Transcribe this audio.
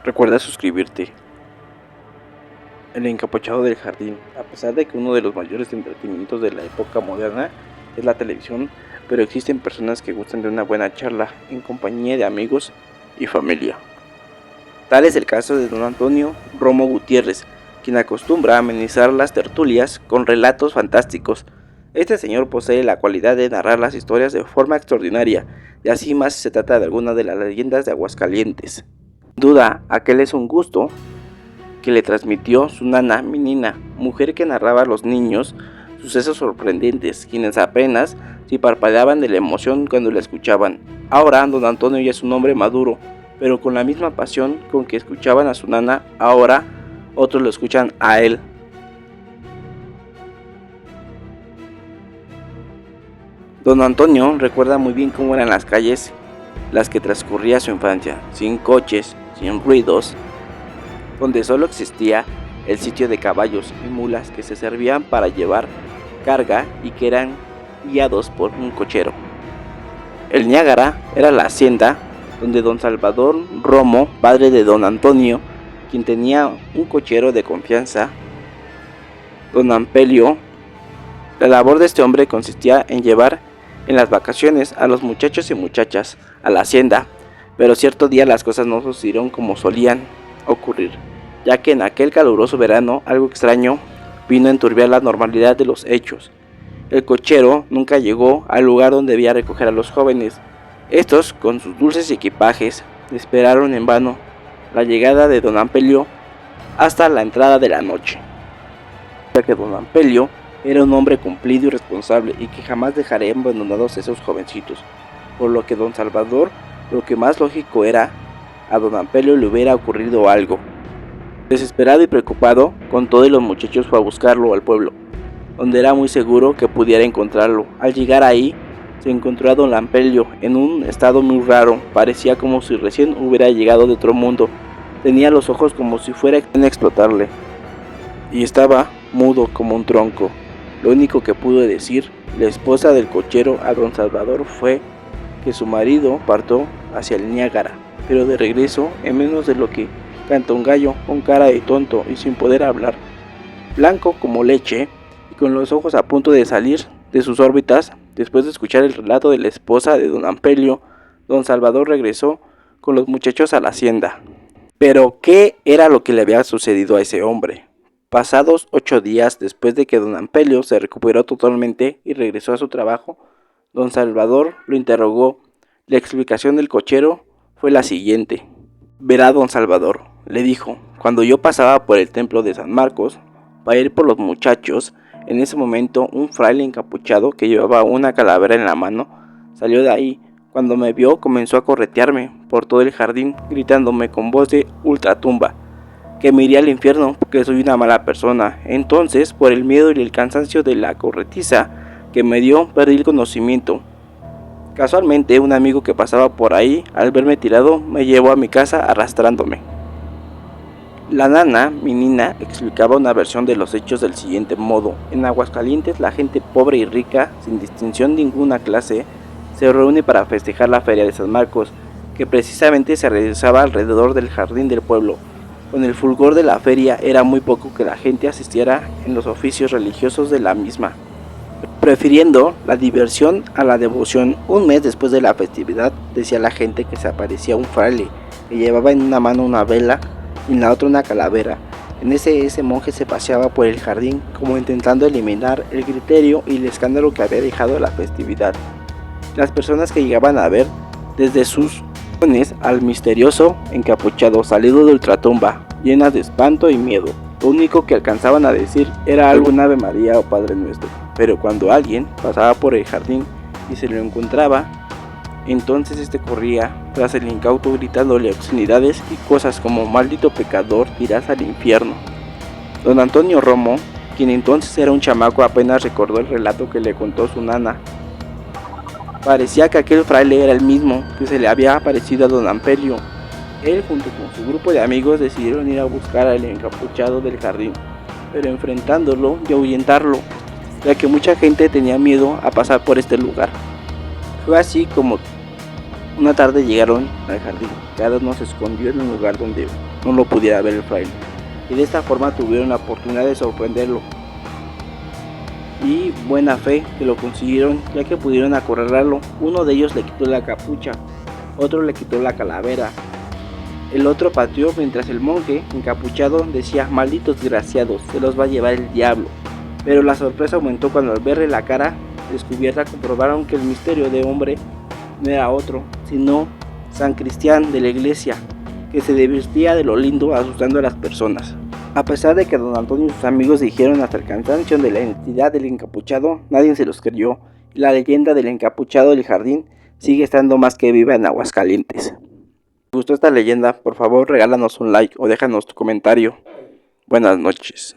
Recuerda suscribirte. El encapuchado del jardín. A pesar de que uno de los mayores entretenimientos de la época moderna es la televisión, pero existen personas que gustan de una buena charla en compañía de amigos y familia. Tal es el caso de don Antonio Romo Gutiérrez, quien acostumbra a amenizar las tertulias con relatos fantásticos. Este señor posee la cualidad de narrar las historias de forma extraordinaria, y así más si se trata de alguna de las leyendas de Aguascalientes. Sin duda, aquel es un gusto que le transmitió su nana Minina, mujer que narraba a los niños sucesos sorprendentes, quienes apenas si parpadeaban de la emoción cuando la escuchaban. Ahora don Antonio ya es un hombre maduro, pero con la misma pasión con que escuchaban a su nana, ahora otros lo escuchan a él. Don Antonio recuerda muy bien cómo eran las calles las que transcurría su infancia, sin coches, sin ruidos, donde solo existía el sitio de caballos y mulas que se servían para llevar carga y que eran guiados por un cochero. El Niágara era la hacienda donde don Salvador Romo, padre de don Antonio, quien tenía un cochero de confianza, don Ampelio. La labor de este hombre consistía en llevar en las vacaciones a los muchachos y muchachas a la hacienda, pero cierto día las cosas no sucedieron como solían ocurrir, ya que en aquel caluroso verano algo extraño vino a enturbiar la normalidad de los hechos. El cochero nunca llegó al lugar donde debía recoger a los jóvenes. Estos, con sus dulces equipajes, esperaron en vano la llegada de don Ampelio hasta la entrada de la noche, ya que don Ampelio era un hombre cumplido y responsable y que jamás dejaría abandonados a esos jovencitos, por lo que don Salvador, lo que más lógico era, a don Ampelio le hubiera ocurrido algo. Desesperado y preocupado, con todo y los muchachos fue a buscarlo al pueblo, donde era muy seguro que pudiera encontrarlo. Al llegar ahí, se encontró a don Ampelio en un estado muy raro, parecía como si recién hubiera llegado de otro mundo, tenía los ojos como si fuera a explotarle, y estaba mudo como un tronco. Lo único que pudo decir la esposa del cochero a don Salvador fue que su marido partió hacia el Niágara, pero de regreso en menos de lo que canta un gallo, con cara de tonto y sin poder hablar, blanco como leche y con los ojos a punto de salir de sus órbitas. Después de escuchar el relato de la esposa de don Ampelio, don Salvador regresó con los muchachos a la hacienda. Pero ¿qué era lo que le había sucedido a ese hombre? Pasados 8 días después de que don Ampelio se recuperó totalmente y regresó a su trabajo, don Salvador lo interrogó. La explicación del cochero fue la siguiente. Verá don Salvador, le dijo, cuando yo pasaba por el templo de San Marcos para ir por los muchachos, en ese momento un fraile encapuchado que llevaba una calavera en la mano salió de ahí. Cuando me vio comenzó a corretearme por todo el jardín gritándome con voz de ultratumba que me iría al infierno porque soy una mala persona. Entonces, por el miedo y el cansancio de la corretiza que me dio, perdí el conocimiento. Casualmente, un amigo que pasaba por ahí, al verme tirado, me llevó a mi casa arrastrándome. La nana Minina explicaba una versión de los hechos del siguiente modo. En Aguascalientes, la gente pobre y rica, sin distinción de ninguna clase, se reúne para festejar la feria de San Marcos, que precisamente se realizaba alrededor del jardín del pueblo. Con el fulgor de la feria era muy poco que la gente asistiera en los oficios religiosos de la misma, prefiriendo la diversión a la devoción. Un mes después de la festividad, decía la gente que se aparecía un fraile que llevaba en una mano una vela y en la otra una calavera. Ese monje se paseaba por el jardín como intentando eliminar el griterío y el escándalo que había dejado la festividad. Las personas que llegaban a ver desde sus al misterioso encapuchado salido de ultratumba, llenas de espanto y miedo. Lo único que alcanzaban a decir era algún Ave María o Padre Nuestro. Pero cuando alguien pasaba por el jardín y se lo encontraba, entonces este corría tras el incauto gritándole obscenidades y cosas como maldito pecador, irás al infierno. Don Antonio Romo, quien entonces era un chamaco, apenas recordó el relato que le contó su nana. Parecía que aquel fraile era el mismo que se le había aparecido a don Ampelio. Él junto con su grupo de amigos decidieron ir a buscar al encapuchado del jardín, pero enfrentándolo y ahuyentarlo, ya que mucha gente tenía miedo a pasar por este lugar. Fue así como Una tarde llegaron al jardín, cada uno se escondió en un lugar donde no lo pudiera ver el fraile, y de esta forma tuvieron la oportunidad de sorprenderlo. Y buena fe que lo consiguieron, ya que pudieron acorralarlo. Uno de ellos le quitó la capucha, otro le quitó la calavera, el otro pateó mientras el monje encapuchado decía: malditos desgraciados, se los va a llevar el diablo. Pero la sorpresa aumentó cuando al verle la cara descubierta comprobaron que el misterio de hombre no era otro, sino San Cristián de la iglesia, que se divertía de lo lindo asustando a las personas. A pesar de que don Antonio y sus amigos dijeron hasta el cansancio de la identidad del encapuchado, nadie se los creyó, y la leyenda del encapuchado del jardín sigue estando más que viva en Aguascalientes. Si te gustó esta leyenda, por favor regálanos un like o déjanos tu comentario. Buenas noches.